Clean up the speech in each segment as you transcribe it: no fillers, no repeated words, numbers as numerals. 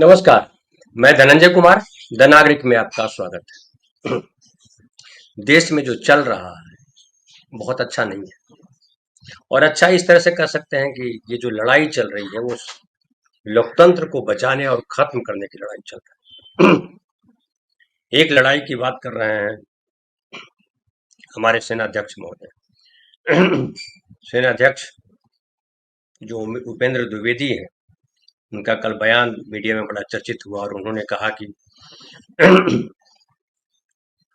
नमस्कार। मैं धनंजय कुमार, द नागरिक में आपका स्वागत है। देश में जो चल रहा है बहुत अच्छा नहीं है, और अच्छा इस तरह से कह सकते हैं कि ये जो लड़ाई चल रही है वो लोकतंत्र को बचाने और खत्म करने की लड़ाई चल रही है। एक लड़ाई की बात कर रहे हैं हमारे सेनाध्यक्ष महोदय। सेनाध्यक्ष जो उपेंद्र द्विवेदी है, उनका कल बयान मीडिया में बड़ा चर्चित हुआ और उन्होंने कहा कि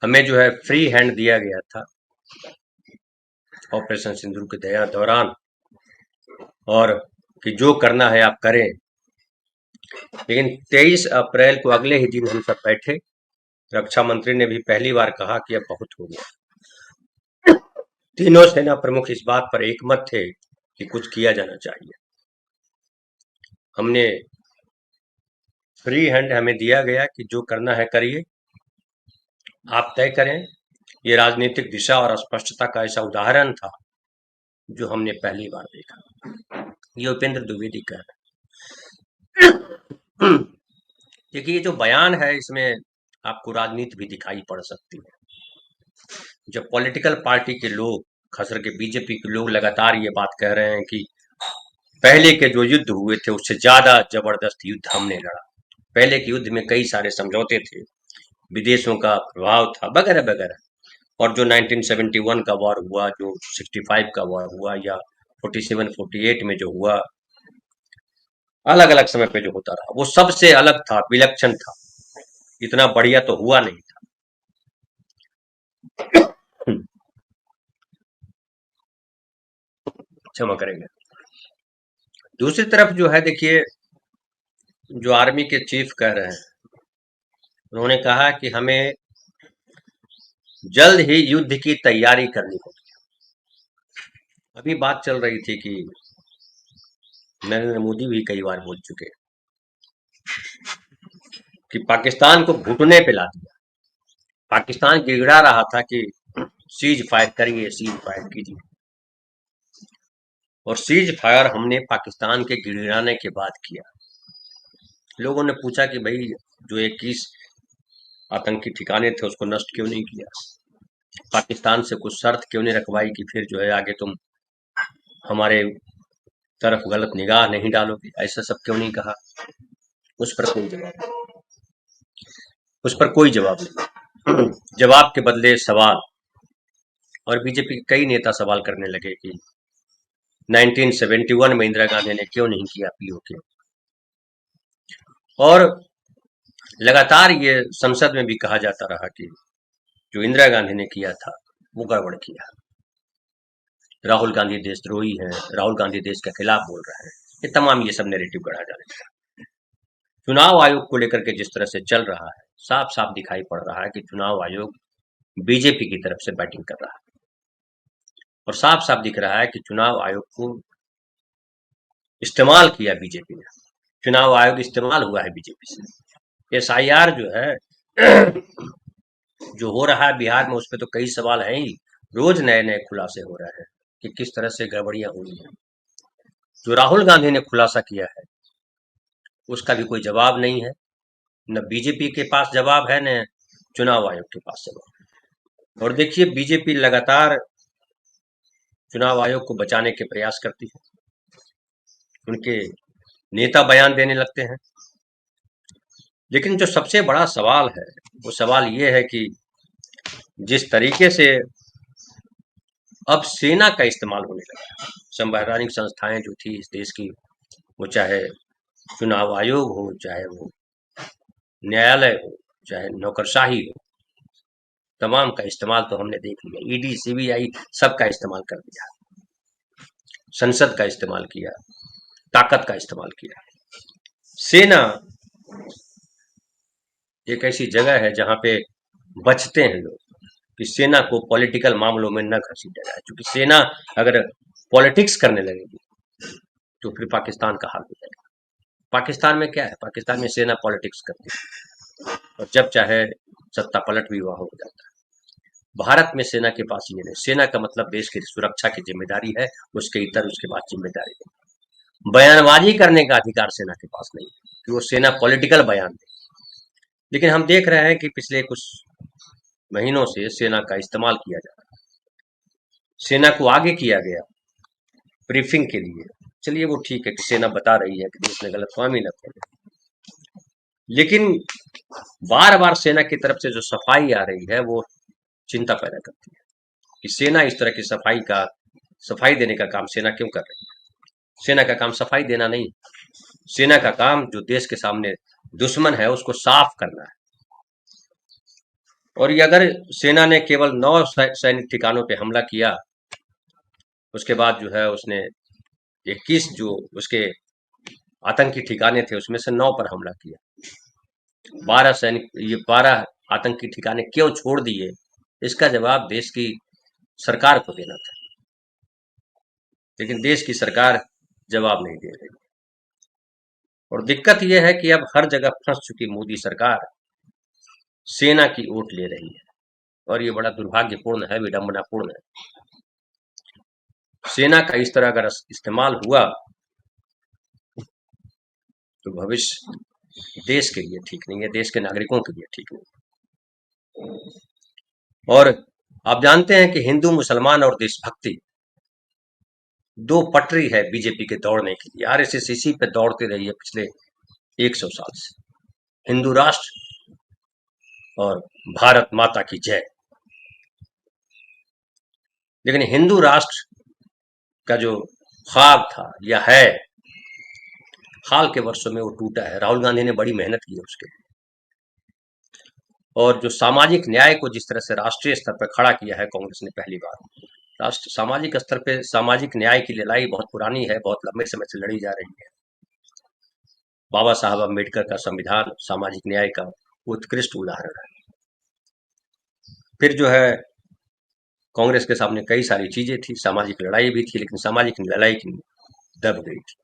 हमें जो है फ्री हैंड दिया गया था ऑपरेशन सिंदूर के दौरान, और कि जो करना है आप करें। लेकिन 23 अप्रैल को अगले ही दिन हम सब बैठे, रक्षा मंत्री ने भी पहली बार कहा कि अब बहुत हो गया। तीनों सेना प्रमुख इस बात पर एकमत थे कि कुछ किया जाना चाहिए। हमने फ्री हैंड हमें दिया गया कि जो करना है करिए, आप तय करें। ये राजनीतिक दिशा और स्पष्टता का ऐसा उदाहरण था जो हमने पहली बार देखा। ये उपेंद्र द्विवेदी कह रहे हैं। देखिए, ये जो बयान है इसमें आपको राजनीति भी दिखाई पड़ सकती है। जब पॉलिटिकल पार्टी के लोग, खास करके बीजेपी के लोग, लगातार ये बात कह रहे हैं कि पहले के जो युद्ध हुए थे उससे ज्यादा जबरदस्त युद्ध हमने लड़ा, पहले के युद्ध में कई सारे समझौते थे, विदेशों का प्रभाव था, वगैरह वगैरह, और जो 1971 का वॉर हुआ, जो 65 का वॉर हुआ, या 47-48 में जो हुआ, अलग अलग समय पे जो होता रहा, वो सबसे अलग था, विलक्षण था। इतना बढ़िया तो हुआ नहीं था। क्षमा करेंगे। दूसरी तरफ जो है, देखिए, जो आर्मी के चीफ कह रहे हैं, उन्होंने कहा कि हमें जल्द ही युद्ध की तैयारी करनी होगी। अभी बात चल रही थी कि नरेंद्र मोदी भी कई बार बोल चुके कि पाकिस्तान को घुटने पे ला दिया। पाकिस्तान गिड़गिड़ा रहा था कि सीज फायर करिए, सीज फायर कीजिए, और सीज फायर हमने पाकिस्तान के गिड़गिड़ाने के बाद किया। लोगों ने पूछा कि भाई, जो 21 आतंकी ठिकाने थे उसको नष्ट क्यों नहीं किया? पाकिस्तान से कुछ शर्त क्यों नहीं रखवाई कि फिर जो है आगे तुम हमारे तरफ गलत निगाह नहीं डालोगे? ऐसा सब क्यों नहीं कहा? उस पर कोई जवाब नहीं। जवाब के बदले सवाल, और बीजेपी के कई नेता सवाल करने लगे कि 1971 में इंदिरा गांधी ने क्यों नहीं किया पीओके, और लगातार ये संसद में भी कहा जाता रहा कि जो इंदिरा गांधी ने किया था वो गड़बड़ किया। राहुल गांधी देशद्रोही हैं, राहुल गांधी देश के खिलाफ बोल रहे हैं, ये तमाम ये सब नैरेटिव गढ़ा जा रहा है। चुनाव आयोग को लेकर के जिस तरह से चल रहा है, साफ साफ दिखाई पड़ रहा है कि चुनाव आयोग बीजेपी की तरफ से बैटिंग कर रहा है, और साफ साफ दिख रहा है कि चुनाव आयोग को इस्तेमाल किया बीजेपी ने। चुनाव आयोग इस्तेमाल हुआ है बीजेपी से। एसआईआर जो है जो हो रहा है बिहार में, उस पर तो कई सवाल हैं ही, रोज नए नए खुलासे हो रहे हैं कि किस तरह से गड़बड़ियां हुई हैं। जो राहुल गांधी ने खुलासा किया है उसका भी कोई जवाब नहीं है, न बीजेपी के पास जवाब है, न चुनाव आयोग के पास जवाब। और देखिए, बीजेपी लगातार चुनाव आयोग को बचाने के प्रयास करती है, उनके नेता बयान देने लगते हैं, लेकिन जो सबसे बड़ा सवाल है वो सवाल ये है कि जिस तरीके से अब सेना का इस्तेमाल होने लगा है, संवैधानिक संस्थाएं जो थी इस देश की, वो चाहे चुनाव आयोग हो, चाहे वो न्यायालय हो, चाहे नौकरशाही हो, तमाम का इस्तेमाल तो हमने देख लिया। ईडी, सीबीआई, सबका इस्तेमाल कर दिया, संसद का इस्तेमाल किया, ताकत का इस्तेमाल किया। सेना एक ऐसी जगह है जहां पे बचते हैं लोग कि सेना को पॉलिटिकल मामलों में न घसीटा जाए, क्योंकि सेना अगर पॉलिटिक्स करने लगेगी तो फिर पाकिस्तान का हाल हो जाएगा। पाकिस्तान में क्या है, पाकिस्तान में सेना पॉलिटिक्स करती है, और जब चाहे सत्ता पलट भी वहां हो जाता है। भारत में सेना के पास ये नहीं। सेना का मतलब देश की सुरक्षा की जिम्मेदारी है, उसके इतर उसके पास जिम्मेदारी है। बयानबाजी करने का अधिकार सेना के पास नहीं है, कि वो सेना पॉलिटिकल बयान दे। लेकिन हम देख रहे हैं कि पिछले कुछ महीनों से सेना का इस्तेमाल किया जा रहा है, सेना को आगे किया गया ब्रीफिंग के लिए। चलिए वो ठीक है कि सेना बता रही है कि देश में गलतफहमी न फैले, लेकिन बार बार सेना की तरफ से जो सफाई आ रही है वो चिंता पैदा करती है कि सेना इस तरह की सफाई देने का काम सेना क्यों कर रही है। सेना का काम सफाई देना नहीं, सेना का काम जो देश के सामने दुश्मन है उसको साफ करना है। और ये अगर सेना ने केवल 9 सैनिक ठिकानों पे हमला किया, उसके बाद जो है उसने 21 जो उसके आतंकी ठिकाने थे उसमें से 9 पर हमला किया, 12 आतंकी ठिकाने क्यों छोड़ दिए, इसका जवाब देश की सरकार को देना था। लेकिन देश की सरकार जवाब नहीं दे रही। और दिक्कत यह है कि अब हर जगह फंस चुकी मोदी सरकार सेना की ओट ले रही है, और ये बड़ा दुर्भाग्यपूर्ण है, विडंबनापूर्ण है। सेना का इस तरह अगर इस्तेमाल हुआ तो भविष्य देश के लिए ठीक नहीं है, देश के नागरिकों के लिए ठीक नहीं। और आप जानते हैं कि हिंदू मुसलमान और देशभक्ति दो पटरी है बीजेपी के दौड़ने के लिए। आरएसएस इसी पे दौड़ती रही है पिछले 100 साल से, हिंदू राष्ट्र और भारत माता की जय। लेकिन हिंदू राष्ट्र का जो ख्वाब था या है, हाल के वर्षों में वो टूटा है। राहुल गांधी ने बड़ी मेहनत की है उसके लिए, और जो सामाजिक न्याय को जिस तरह से राष्ट्रीय स्तर पर खड़ा किया है कांग्रेस ने पहली बार, राष्ट्र सामाजिक स्तर पे सामाजिक न्याय की लड़ाई बहुत पुरानी है, बहुत लंबे समय से लड़ी जा रही है। बाबा साहब अम्बेडकर का संविधान सामाजिक न्याय का उत्कृष्ट उदाहरण है। फिर जो है कांग्रेस के सामने कई सारी चीजें थी, सामाजिक लड़ाई भी थी, लेकिन सामाजिक लड़ाई की दब गई थी।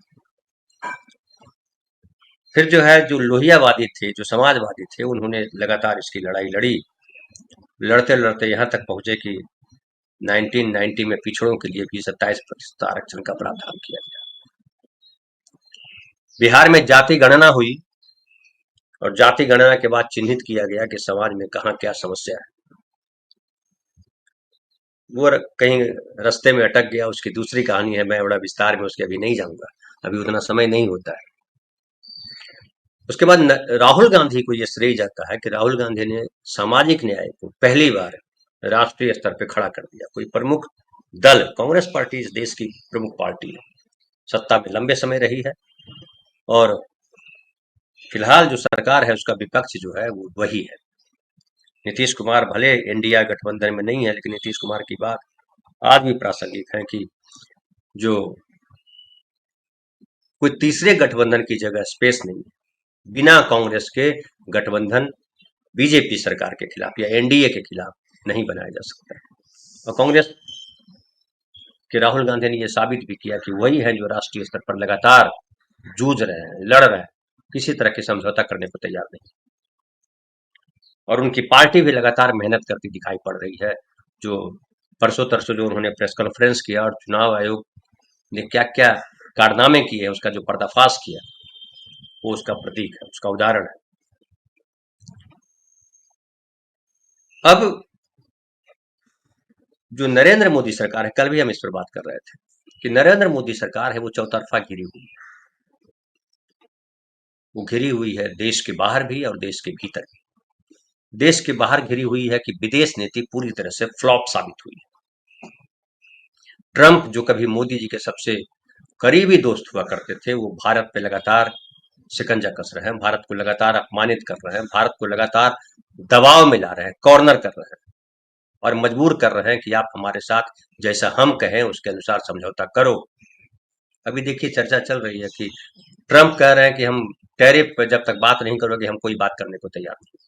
फिर जो है जो लोहियावादी थे, जो समाजवादी थे, उन्होंने लगातार इसकी लड़ाई लड़ी, लड़ते लड़ते यहाँ तक पहुंचे कि 1990 में पिछड़ों के लिए भी 27% आरक्षण का प्रावधान किया गया। बिहार में जाति गणना हुई, और जाति गणना के बाद चिन्हित किया गया कि समाज में कहाँ क्या समस्या है। वो कहीं रास्ते में अटक गया, उसकी दूसरी कहानी है, मैं बड़ा विस्तार में उसके अभी नहीं जाऊंगा, अभी उतना समय नहीं होता है। उसके बाद राहुल गांधी को यह श्रेय जाता है कि राहुल गांधी ने सामाजिक न्याय को पहली बार राष्ट्रीय स्तर पर खड़ा कर दिया। कोई प्रमुख दल, कांग्रेस पार्टी इस देश की प्रमुख पार्टी है, सत्ता में लंबे समय रही है, और फिलहाल जो सरकार है उसका विपक्ष जो है वो वही है। नीतीश कुमार भले इंडिया गठबंधन में नहीं है, लेकिन नीतीश कुमार की बात आज भी प्रासंगिक है कि जो कोई तीसरे गठबंधन की जगह स्पेस नहीं है, बिना कांग्रेस के गठबंधन बीजेपी सरकार के खिलाफ या एनडीए के खिलाफ नहीं बनाया जा सकता है। और कांग्रेस के राहुल गांधी ने यह साबित भी किया कि वही है जो राष्ट्रीय स्तर पर लगातार जूझ रहे हैं, लड़ रहे हैं, किसी तरह की समझौता करने को तैयार नहीं। और उनकी पार्टी भी लगातार मेहनत करती दिखाई पड़ रही है। जो परसों तरसों जो उन्होंने प्रेस कॉन्फ्रेंस किया और चुनाव आयोग ने क्या क्या कारनामे किए, उसका जो पर्दाफाश किया, वो उसका प्रतीक है, उसका उदाहरण है। अब जो नरेंद्र मोदी सरकार है, कल भी हम इस पर बात कर रहे थे कि नरेंद्र मोदी सरकार है वो चौतरफा घिरी हुई है। वो घिरी हुई है देश के बाहर भी और देश के भीतर भी। देश के बाहर घिरी हुई है कि विदेश नीति पूरी तरह से फ्लॉप साबित हुई है। ट्रंप जो कभी मोदी जी के सबसे करीबी दोस्त हुआ करते थे, वो भारत पे लगातार शिकंजा कस रहे हैं, भारत को लगातार अपमानित कर रहे हैं, भारत को लगातार दबाव में ला रहे हैं, कॉर्नर कर रहे हैं, और मजबूर कर रहे हैं कि आप हमारे साथ जैसा हम कहें उसके अनुसार समझौता करो। अभी देखिए चर्चा चल रही है कि ट्रंप कह रहे हैं कि हम टैरिफ पर जब तक बात नहीं करोगे हम कोई बात करने को तैयार नहीं।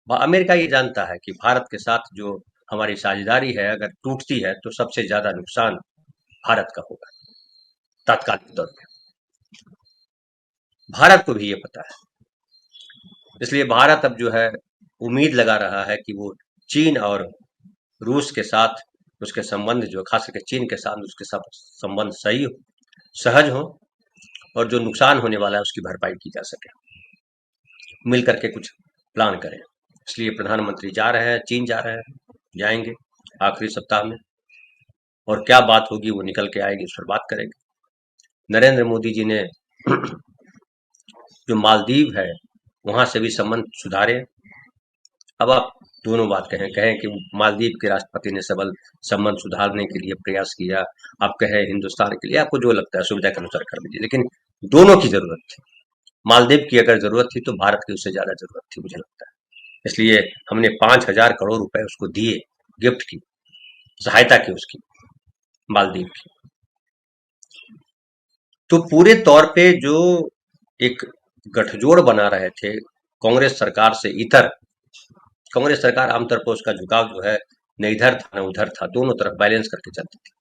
अमेरिका ये जानता है कि भारत के साथ जो हमारी साझेदारी है अगर टूटती है तो सबसे ज्यादा नुकसान भारत का होगा तात्कालिक तौर पर। भारत को भी ये पता है, इसलिए भारत अब जो है उम्मीद लगा रहा है कि वो चीन और रूस के साथ उसके संबंध जो खास करके चीन के साथ उसके साथ संबंध सही हो, सहज हो, और जो नुकसान होने वाला है उसकी भरपाई की जा सके। मिल करके कुछ प्लान करें। इसलिए प्रधानमंत्री जा रहे हैं, चीन जा रहे हैं, जाएंगे आखिरी सप्ताह में, और क्या बात होगी वो निकल के आएगी, उस पर बात करेंगे। नरेंद्र मोदी जी ने जो मालदीव है वहां से भी संबंध सुधारे। अब आप दोनों बात कहें कहें कि मालदीव के राष्ट्रपति ने सबल संबंध सुधारने के लिए प्रयास किया, आप कहें हिंदुस्तान के लिए, आपको जो लगता है सुविधा के अनुसार कर लीजिए, लेकिन दोनों की जरूरत थी। मालदीव की अगर जरूरत थी तो भारत की उससे ज्यादा जरूरत थी, मुझे लगता है। इसलिए हमने 5,000 करोड़ रुपए उसको दिए, गिफ्ट की, सहायता की उसकी, मालदीव की। तो पूरे तौर पे जो एक गठजोड़ बना रहे थे कांग्रेस सरकार से इतर, कांग्रेस सरकार आमतौर पर उसका झुकाव जो है न इधर था न उधर था, दोनों तरफ बैलेंस करके चलती थी।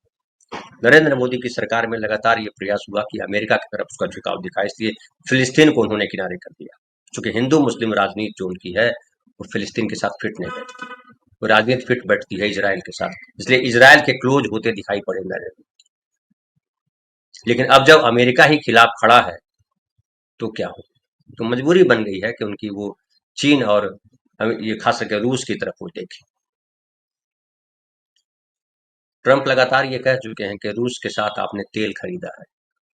नरेंद्र मोदी की सरकार में लगातार ये प्रयास हुआ कि अमेरिका की तरफ उसका झुकाव दिखा, इसलिए फिलिस्तीन को उन्होंने किनारे कर दिया। चूंकि हिंदू मुस्लिम राजनीति जो उनकी है वो फिलिस्तीन के साथ फिट नहीं बैठती, वो राजनीति फिट बैठती है इजराइल के साथ, इसलिए इजराइल के क्लोज होते दिखाई पड़े नरेंद्र। लेकिन अब जब अमेरिका ही खिलाफ खड़ा है तो क्या हो, तो मजबूरी बन गई है कि उनकी वो चीन और ये खास करके रूस की तरफ वो देखे। ट्रंप लगातार ये कह चुके हैं कि रूस के साथ आपने तेल खरीदा है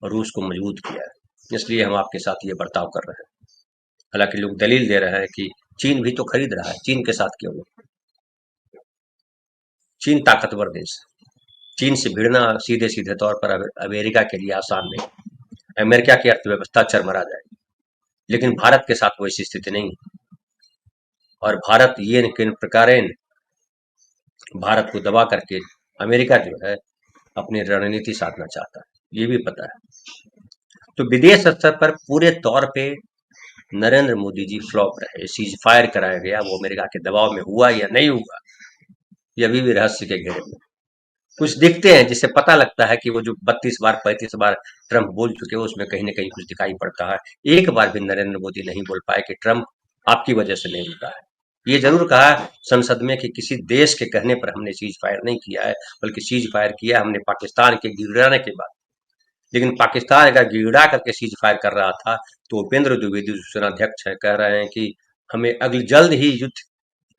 और रूस को मजबूत किया है, इसलिए हम आपके साथ ये बर्ताव कर रहे हैं। हालांकि लोग दलील दे रहे हैं कि चीन भी तो खरीद रहा है, चीन के साथ क्यों नहीं? चीन ताकतवर देश है, चीन से भिड़ना सीधे सीधे तौर पर अमेरिका के लिए आसान नहीं। अमेरिका की अर्थव्यवस्था चरमरा जाएगी, लेकिन भारत के साथ वैसी स्थिति नहीं है। और भारत ये किन प्रकारेण भारत को दबा करके अमेरिका जो है अपनी रणनीति साधना चाहता है, ये भी पता है। तो विदेश स्तर पर पूरे तौर पे नरेंद्र मोदी जी फ्लॉप रहे। सीज फायर कराया गया, वो अमेरिका के दबाव में हुआ या नहीं हुआ, ये अभी भी रहस्य के घेरे में। कुछ दिखते हैं जिससे पता लगता है कि वो जो 32 बार 35 बार ट्रंप बोल चुके हो उसमें कहीं ना कहीं कुछ दिखाई पड़ता है। एक बार भी नरेंद्र मोदी नहीं बोल पाए कि ट्रंप आपकी वजह से नहीं रुका है। ये जरूर कहा संसद में कि किसी देश के कहने पर हमने सीज फायर नहीं किया है, बल्कि सीज फायर किया हमने पाकिस्तान के गिड़ाने के बाद। लेकिन पाकिस्तान अगर गिड़ा करके सीज फायर कर रहा था तो उपेंद्र द्विवेदी सेनाध्यक्ष है कह रहे हैं कि हमें अगली जल्द ही युद्ध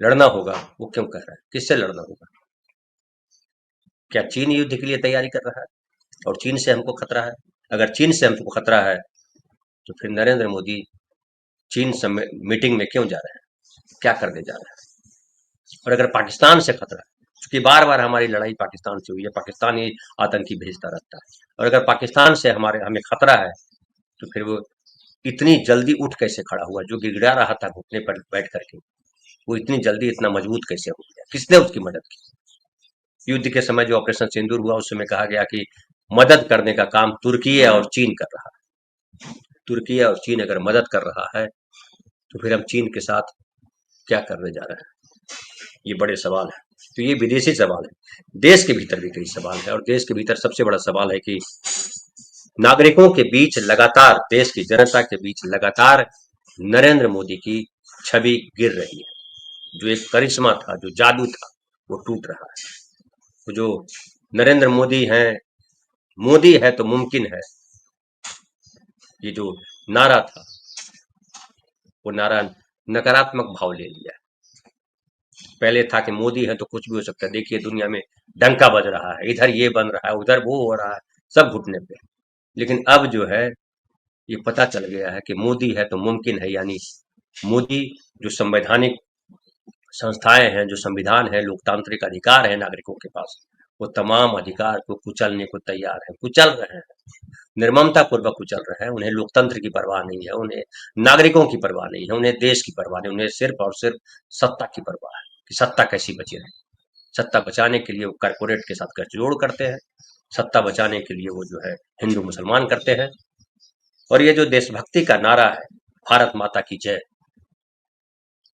लड़ना होगा। वो क्यों कह रहा है, किससे लड़ना होगा? क्या चीन युद्ध के लिए तैयारी कर रहा है और चीन से हमको खतरा है? अगर चीन से हमको खतरा है तो फिर नरेंद्र मोदी चीन मीटिंग में क्यों जा रहे हैं, क्या करने जा रहे हैं? और अगर पाकिस्तान से खतरा है, क्योंकि बार बार हमारी लड़ाई पाकिस्तान से हुई है, पाकिस्तान ही आतंकी भेजता रहता है, और अगर पाकिस्तान से हमें खतरा है तो फिर वो इतनी जल्दी उठ कैसे खड़ा हुआ? जो गिड़गिड़ा रहा था घुटने पर बैठ करके, वो इतनी जल्दी इतना मजबूत कैसे हो गया? किसने उसकी मदद की? युद्ध के समय जो ऑपरेशन सिंदूर हुआ उस समय कहा गया कि मदद करने का काम तुर्की और चीन कर रहा है। तुर्की और चीन अगर मदद कर रहा है तो फिर हम चीन के साथ क्या करने जा रहे हैं? ये बड़े सवाल है। तो ये विदेशी सवाल है, देश के भीतर भी कई सवाल है, और देश के भीतर सबसे बड़ा सवाल है कि नागरिकों के बीच लगातार, देश की जनता के बीच लगातार नरेंद्र मोदी की छवि गिर रही है। जो एक करिश्मा था, जो जादू था, वो टूट रहा है। तो जो नरेंद्र मोदी है तो मुमकिन है, ये जो नारा था वो नारा नकारात्मक भाव ले लिया। पहले था कि मोदी है तो कुछ भी हो सकता है, देखिए दुनिया में डंका बज रहा है, इधर ये बन रहा है, उधर वो हो रहा है, सब घुटने पे। लेकिन अब जो है ये पता चल गया है कि मोदी है तो मुमकिन है, यानी मोदी जो संवैधानिक संस्थाएं हैं, जो संविधान है, लोकतांत्रिक अधिकार है नागरिकों के पास, वो तमाम अधिकार को कुचलने को तैयार है, कुचल रहे हैं, निर्ममता पूर्वक कुचल रहे हैं। उन्हें लोकतंत्र की परवाह नहीं है, उन्हें नागरिकों की परवाह नहीं है, उन्हें देश की परवाह नहीं, उन्हें सिर्फ और सिर्फ सत्ता की परवाह है कि सत्ता कैसी बची रहे। सत्ता बचाने के लिए वो कारपोरेट के साथ गठजोड़ करते हैं, सत्ता बचाने के लिए वो जो है हिंदू मुसलमान करते हैं। और ये जो देशभक्ति का नारा है, भारत माता की जय,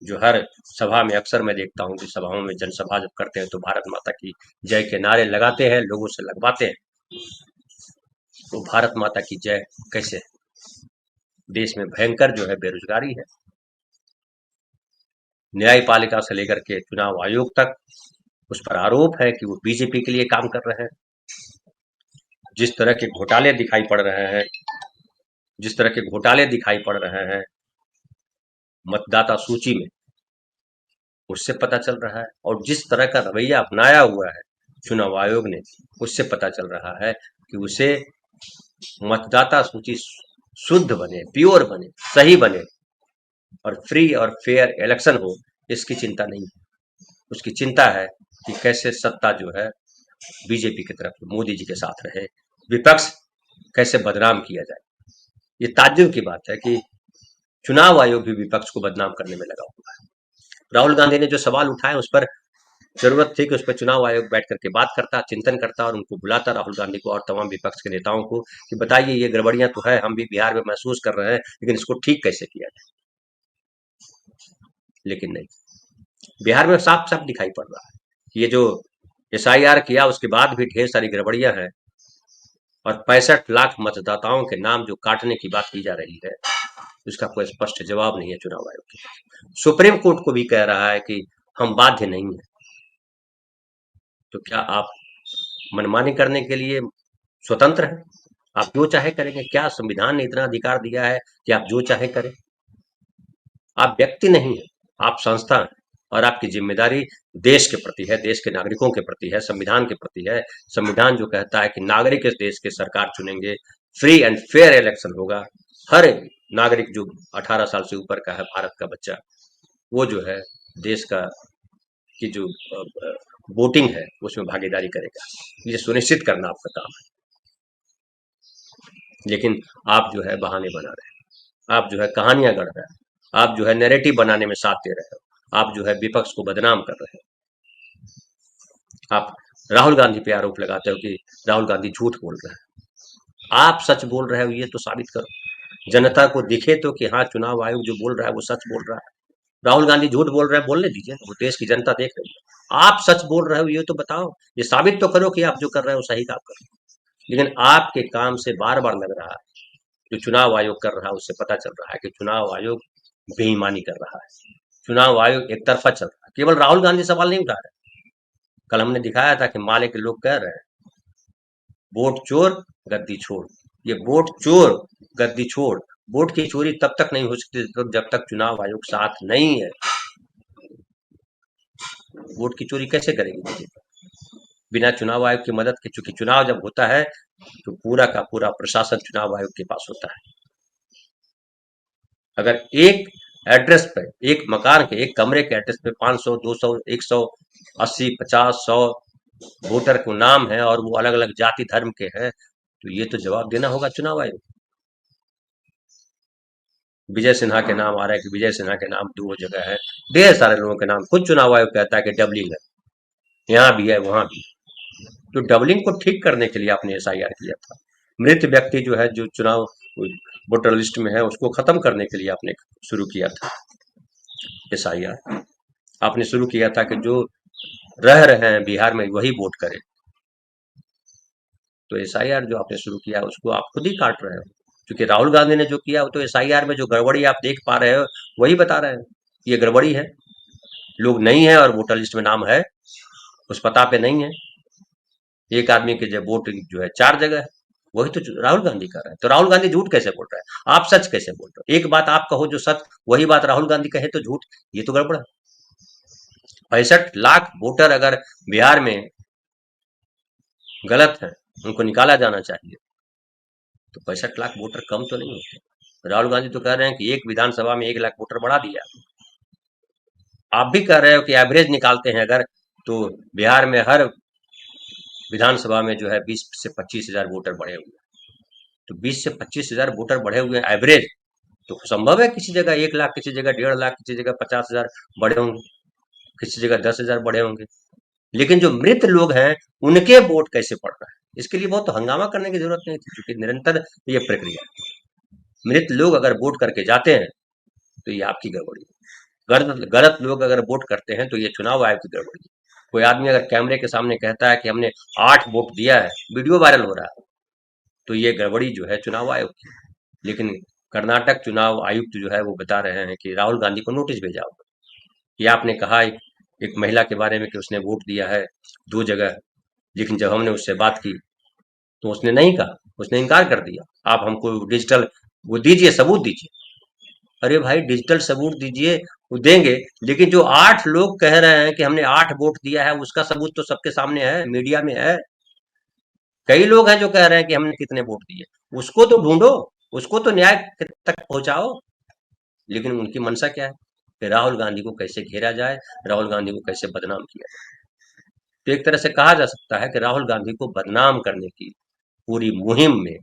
जो हर सभा में अक्सर मैं देखता हूँ कि सभाओं में जनसभा जब करते हैं तो भारत माता की जय के नारे लगाते हैं, लोगों से लगवाते हैं। तो भारत माता की जय कैसे? देश में भयंकर जो है बेरोजगारी है, न्यायपालिका से लेकर के चुनाव आयोग तक उस पर आरोप है कि वो बीजेपी के लिए काम कर रहे हैं। जिस तरह के घोटाले दिखाई पड़ रहे हैं जिस तरह के घोटाले दिखाई पड़ रहे हैं मतदाता सूची में, उससे पता चल रहा है। और जिस तरह का रवैया अपनाया हुआ है चुनाव आयोग ने, उससे पता चल रहा है कि उसे मतदाता सूची शुद्ध बने, प्योर बने, सही बने और फ्री और फेयर इलेक्शन हो, इसकी चिंता नहीं है। उसकी चिंता है कि कैसे सत्ता जो है बीजेपी की तरफ, मोदी जी के साथ रहे, विपक्ष कैसे बदनाम किया जाए। ये ताज्जुब की बात है कि चुनाव आयोग भी विपक्ष को बदनाम करने में लगा हुआ है। राहुल गांधी ने जो सवाल उठाए उस पर जरूरत थी कि उस पर चुनाव आयोग बैठ करके बात करता, चिंतन करता और उनको बुलाता, राहुल गांधी को और तमाम विपक्ष के नेताओं को, कि बताइए ये गड़बड़ियां तो है, हम भी बिहार में महसूस कर रहे हैं, लेकिन इसको ठीक कैसे किया जाए। लेकिन नहीं, बिहार में साफ साफ दिखाई पड़ रहा है ये जो SIR किया उसके बाद भी ढेर सारी गड़बड़ियां हैं और 65 लाख मतदाताओं के नाम जो काटने की बात की जा रही है, उसका कोई स्पष्ट जवाब नहीं है चुनाव आयोग के। सुप्रीम कोर्ट को भी कह रहा है कि हम बाध्य नहीं है। तो क्या आप मनमानी करने के लिए स्वतंत्र हैं? आप जो चाहे करेंगे? क्या संविधान ने इतना अधिकार दिया है कि आप जो चाहे करें? आप व्यक्ति नहीं है, आप संस्था हैं और आपकी जिम्मेदारी देश के प्रति है, देश के नागरिकों के प्रति है, संविधान के प्रति है। संविधान जो कहता है कि नागरिक इस देश के सरकार चुनेंगे, फ्री एंड फेयर इलेक्शन होगा, हर नागरिक जो 18 साल से ऊपर का है, भारत का बच्चा, वो जो है देश का की जो वोटिंग है उसमें भागीदारी करेगा। ये सुनिश्चित करना आपका काम है। लेकिन आप जो है बहाने बना रहे हैं, आप जो है कहानियां गढ़ रहे हैं, आप जो है नैरेटिव बनाने में साथ दे रहे हो, आप जो है विपक्ष को बदनाम कर रहे हो। आप राहुल गांधी पे आरोप लगाते हो कि राहुल गांधी झूठ बोल रहे हैं। आप सच बोल रहे हो ये तो साबित करो, जनता को दिखे तो कि हाँ चुनाव आयोग जो बोल रहा है वो सच बोल रहा है। राहुल गांधी झूठ बोल रहे हैं, बोलने दीजिए, वो देश की जनता देख रही है। आप सच बोल रहे हो ये तो बताओ, ये साबित तो करो कि आप जो कर रहे हो सही काम कर रहे हो। लेकिन आपके काम से बार बार लग रहा है, जो चुनाव आयोग कर रहा है उससे पता चल रहा है कि चुनाव आयोग बेईमानी कर रहा है, चुनाव आयोग एक तरफा चल रहा है। केवल राहुल गांधी सवाल नहीं उठा रहे, कल हमने दिखाया था कि माले के लोग कह रहे हैं वोट चोर गद्दी छोड़। ये वोट चोर गद्दी छोड़, वोट की चोरी तब तक नहीं हो सकती जब तक चुनाव आयोग साथ नहीं है। वोट की चोरी कैसे करेगी बीजेपी बिना चुनाव आयोग की मदद के? चूंकि चुनाव जब होता है तो पूरा का पूरा प्रशासन चुनाव आयोग के पास होता है। अगर एक एड्रेस पे, एक मकान के, एक कमरे के एड्रेस पे 500, 200, 180, 50, 100 वोटर को नाम है और वो अलग अलग जाति धर्म के हैं, तो ये तो जवाब देना होगा चुनाव आयोग। विजय सिन्हा के नाम आ रहा है कि विजय सिन्हा के नाम 2 जगह है, ढेर सारे लोगों के नाम, खुद चुनाव आयोग कहता है कि डबलिंग है, यहाँ भी है वहां भी। तो डबलिंग को ठीक करने के लिए आपने SIR किया था। मृत व्यक्ति जो है, जो चुनाव वोटर लिस्ट में है, उसको खत्म करने के लिए आपने शुरू किया था SIR। आपने शुरू किया था कि जो रह रहे हैं बिहार में वही वोट करें। तो SIR जो आपने शुरू किया उसको आप खुद ही काट रहे हो, क्योंकि राहुल गांधी ने जो किया वो तो SIR में जो गड़बड़ी आप देख पा रहे हो वही बता रहे हैं, ये गड़बड़ी है, लोग नहीं है और वोटर लिस्ट में नाम है, उस पता पे नहीं है, एक आदमी के जब वोट जो है 4 जगह है, वही तो राहुल गांधी कर रहा है। तो राहुल गांधी झूठ कैसे बोल रहा है? आप सच कैसे बोल रहे हो? एक बात आप कहो जो सच, वही बात राहुल गांधी कहे तो झूठ, ये तो गड़बड़ है। 65 लाख वोटर अगर बिहार में गलत है, उनको निकाला जाना चाहिए, तो 65 लाख वोटर कम तो नहीं होते। राहुल गांधी तो कह रहे हैं कि एक विधानसभा में 1 लाख वोटर बढ़ा दिया। आप भी कह रहे हो कि एवरेज निकालते हैं अगर, तो बिहार में हर विधानसभा में जो है 20 से 25 हजार वोटर बढ़े हुए हैं। तो 20 से 25 हजार वोटर बढ़े हुए हैं एवरेज, तो संभव है किसी जगह 1 लाख, किसी जगह 1.5 लाख, किसी जगह 50 हजार बढ़े होंगे, किसी जगह 10 हजार बढ़े होंगे। लेकिन जो मृत लोग हैं उनके वोट कैसे पड़ रहा है, इसके लिए बहुत तो हंगामा करने की जरूरत नहीं थी, क्योंकि निरंतर ये प्रक्रिया, मृत लोग अगर वोट करके जाते हैं तो ये आपकी गड़बड़ी है, गलत गलत लोग अगर वोट करते हैं तो ये चुनाव आयोग की गड़बड़ी है। कोई आदमी अगर कैमरे के सामने कहता है कि हमने 8 वोट दिया है, वीडियो वायरल हो रहा है, तो ये गड़बड़ी जो है चुनाव आयोग की। लेकिन कर्नाटक चुनाव आयुक्त जो है वो बता रहे हैं कि राहुल गांधी को नोटिस भेजा होगा। ये आपने कहा एक महिला के बारे में कि उसने वोट दिया है 2 जगह, लेकिन जब हमने उससे बात की तो उसने नहीं कहा, उसने इनकार कर दिया। आप हमको डिजिटल वो दीजिए, सबूत दीजिए। अरे भाई डिजिटल सबूत दीजिए, वो देंगे, लेकिन जो 8 लोग कह रहे हैं कि हमने 8 वोट दिया है, उसका सबूत तो सबके सामने है, मीडिया में है। कई लोग हैं जो कह रहे हैं कि हमने कितने वोट दिए, उसको तो ढूंढो, उसको तो न्याय तक पहुंचाओ। लेकिन उनकी मंशा क्या है कि राहुल गांधी को कैसे घेरा जाए, राहुल गांधी को कैसे बदनाम किया जाए। तो एक तरह से कहा जा सकता है कि राहुल गांधी को बदनाम करने की पूरी मुहिम में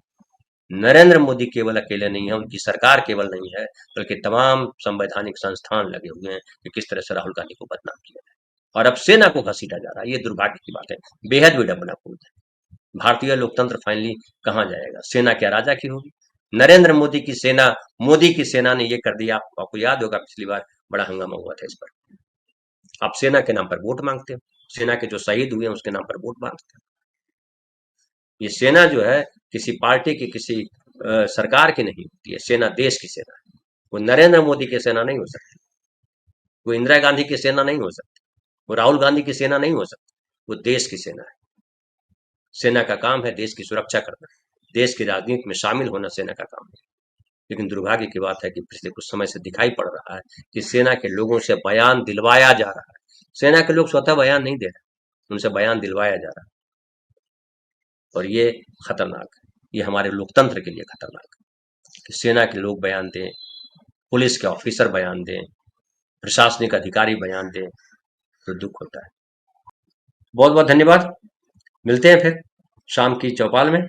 नरेंद्र मोदी केवल अकेले नहीं है, उनकी सरकार केवल नहीं है, बल्कि तमाम संवैधानिक संस्थान लगे हुए हैं कि किस तरह से राहुल गांधी को बदनाम किया जाए। और अब सेना को घसीटा जा रहा है, ये दुर्भाग्य की बात है, बेहद विडंबनापूर्ण है। भारतीय लोकतंत्र फाइनली कहाँ जाएगा? सेना क्या राजा की होगी? नरेंद्र मोदी की सेना, मोदी की सेना ने ये कर दिया। आपको याद होगा पिछली बार बड़ा हंगामा हुआ था इस पर। आप सेना के नाम पर वोट मांगते हो, सेना के जो शहीद हुए हैं उसके नाम पर वोट मांगते हो। ये सेना जो है किसी पार्टी की, किसी सरकार की नहीं होती है, सेना देश की सेना है। वो नरेंद्र मोदी की सेना नहीं हो सकती, वो इंदिरा गांधी की सेना नहीं हो सकती, वो राहुल गांधी की सेना नहीं हो सकती, वो देश की सेना है। सेना का काम है देश की सुरक्षा करना, देश की राजनीति में शामिल होना सेना का काम है। लेकिन दुर्भाग्य की बात है कि पिछले कुछ समय से दिखाई पड़ रहा है कि सेना के लोगों से बयान दिलवाया जा रहा है। सेना के लोग स्वतः बयान नहीं दे रहे, उनसे बयान दिलवाया जा रहा है। और ये खतरनाक है, ये हमारे लोकतंत्र के लिए खतरनाक है कि सेना के लोग बयान दें, पुलिस के ऑफिसर बयान दें, प्रशासनिक अधिकारी बयान दें, तो दुख होता है। बहुत बहुत धन्यवाद। मिलते हैं फिर शाम की चौपाल में।